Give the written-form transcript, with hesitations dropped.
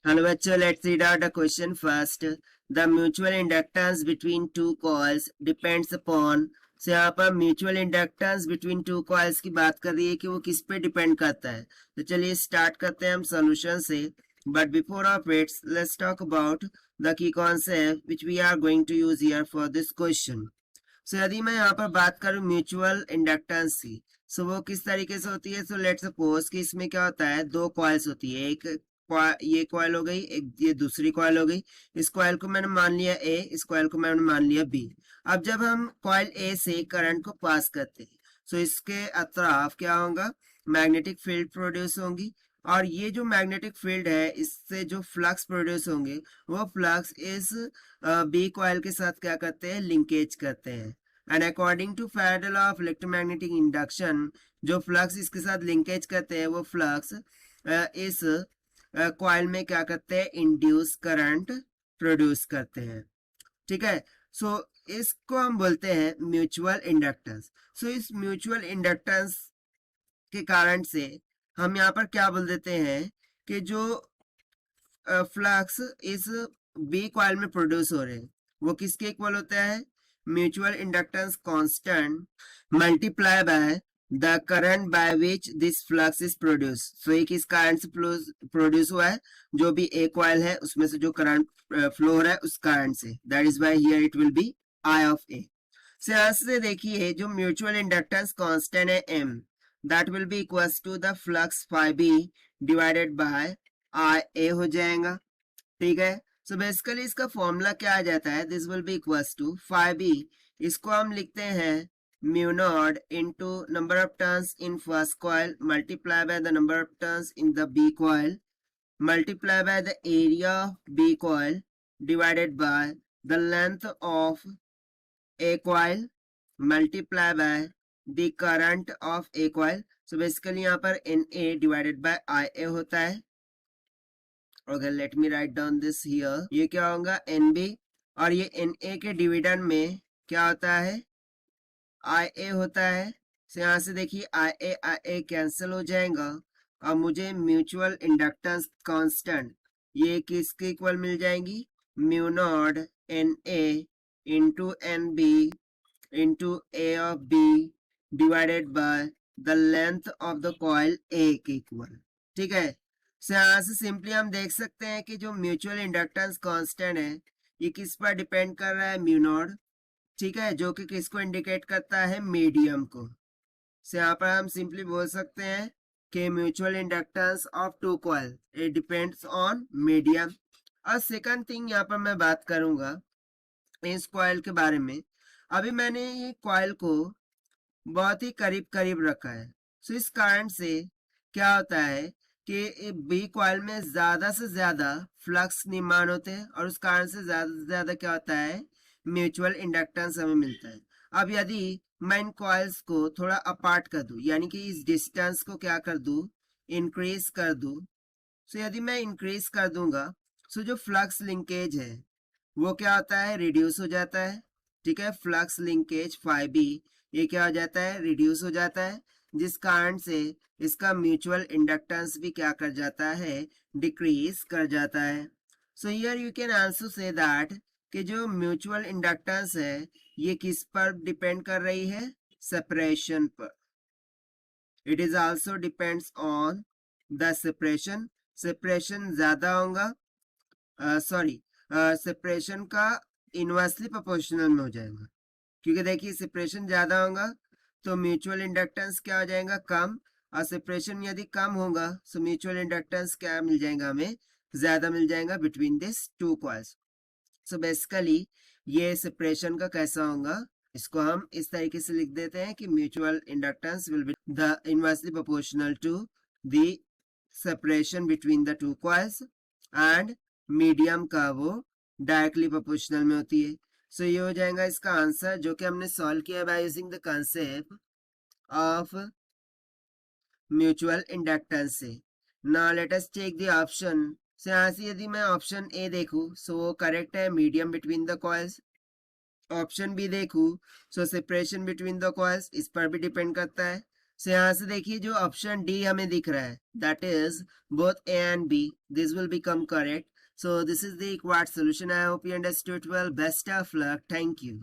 Hello bachcho, let's read out the question first. The mutual inductance between two coils depends upon. से यहाँ पर mutual inductance between two coils की बात कर रही है कि वो किस पे डिपेंड करता है. तो चलिए स्टार्ट करते हैं हम सॉल्यूशन से. But before of it let's talk about the key concept which we are going to use here for this question. So यदि मैं यहाँ पर बात करूँ म्यूचुअल इंडक्टेंस की, सो वो किस तरीके से होती है. सो लेट्स सपोज कि इसमें क्या होता है, दो कॉइल्स होती है. एक ये कॉइल हो गई, एक ये दूसरी कॉइल हो गई. इस कॉइल को मैंने मान लिया ए, इस कॉइल को मैंने मान लिया बी. अब जब हम कॉइल ए से करंट को पास करते हैं, सो इसके अतराफ क्या होगा, मैग्नेटिक फील्ड प्रोड्यूस होंगी. और ये जो मैग्नेटिक फील्ड है, इससे जो फ्लक्स प्रोड्यूस होंगे, वो फ्लक्स इस बी कॉइल के साथ क्या करते हैं, लिंकेज करते हैं. And according to Faraday law of electromagnetic induction, जो फ्लक्स इसके साथ लिंकेज करते हैं, वो फ्लक्स इस कॉइल में क्या करते हैं, इंड्यूस करंट प्रोड्यूस करते हैं. ठीक है. सो इसको हम बोलते हैं म्यूचुअल इंडक्टेंस. सो इस म्यूचुअल इंडक्टेंस के कारण से हम यहाँ पर क्या बोल देते हैं कि जो फ्लक्स इस बी कॉइल में प्रोड्यूस हो रहे हैं, वो किसके इक्वल होता है, mutual inductance constant multiply by the current by which this flux is produce. So ये किस कारण से प्रोड्यूस हुआ है, जो भी ए कॉइल है उसमें से जो करंट फ्लो हो रहा है उस कारण से. That is why here it will be I of A. से यहाँ से देखिए जो म्यूचुअल इंडक्टेंस कांस्टेंट है m, that will be equals to the flux phi B divided by I A हो जाएगा. ठीक है. सो बेसिकली इसका फॉर्मूला क्या आ जाता है, this will be equals to phi B, इसको हम लिखते हैं mu naught into number of turns in first coil multiply by the number of turns in the B coil multiply by the area of B coil divided by the length of A coil multiply by the current of A coil. So basically यहाँ पर N A divided by I A होता है. Okay, let me write down this here. ये क्या होगा, N B, और ये N A के डिविडेंड में क्या होता है, आई ए होता है. so यहाँ से देखिए आई ए कैंसिल हो जाएगा और मुझे म्यूचुअल इंडक्टेंस कांस्टेंट ये किसके इक्वल मिल जाएंगी, mu naught N A into N B into A of B divided by the length of the coil A के इक्वल. ठीक है. so यहाँ से सिंपली हम देख सकते हैं कि जो म्यूचुअल इंडक्टेंस कांस्टेंट है ये किस पर डिपेंड कर रहा है, म्यू नॉट. ठीक है, जो कि किसको इंडिकेट करता है, मीडियम को. so यहाँ पर हम सिंपली बोल सकते हैं कि mutual inductance of two coil it depends on medium. और सेकंड थिंग यहाँ पर मैं बात करूंगा इस कॉइल के बारे में. अभी मैंने ये कॉइल को बहुत ही करीब करीब रखा है. सो इस कारण से क्या होता है कि बी कॉइल में ज्यादा से ज्यादा फ्लक्स निर्माण होते हैं और उस कारण से ज्यादा क्या होता है, म्यूचुअल इंडक्टेंस हमें मिलता है. अब यदि मैं इन कॉइल्स को थोड़ा अपार्ट कर दूं, यानी कि इस डिस्टेंस को क्या कर दूं, इंक्रीज कर दूं. सो यदि मैं इंक्रीज कर दूंगा, सो जो फ्लक्स लिंकेज है वो क्या होता है, रिड्यूस हो जाता है. ठीक है, फ्लक्स लिंकेज फाई बी ये क्या हो जाता है, रिड्यूस हो जाता है, जिस कारण से इसका म्यूचुअल इंडक्टेंस भी क्या कर जाता है, डिक्रीज कर जाता है. So here you can also say that कि जो म्यूचुअल इंडक्टेंस है ये किस पर डिपेंड कर रही है, सेपरेशन पर. It is also depends on the separation. Separation ज्यादा होगा, सॉरी सेपरेशन का इनवर्सली प्रोपोर्शनल में हो जाएगा, क्योंकि देखिए सेपरेशन ज्यादा होगा तो म्यूचुअल इंडक्टेंस क्या हो जाएगा, कम. और सेपरेशन यदि कम होगा तो म्यूचुअल इंडक्टेंस क्या मिल जाएगा, हमें ज्यादा मिल जाएगा between this two coils. So basically ये सेपरेशन का कैसा होगा, इसको हम इस तरीके से लिख देते हैं कि mutual inductance will be the inversely proportional to the separation between the two coils and medium का वो डायरेक्टली प्रोपोर्शनल में होती है. सो ये हो जाएगा इसका आंसर, जो कि हमने सॉल्व किया by using the concept of mutual inductance से. Now let us take the option. So यहाँ से यदि मैं ऑप्शन ए देखूं सो वो करेक्ट है, medium between the coils. Option B देखूं so separation between the coils, इस पर भी डिपेंड करता है. सो यहाँ से देखिए जो ऑप्शन डी हमें दिख रहा है, that is both A and B, this will become correct. So this is the required solution. I hope you understood well. Best of luck. Thank you.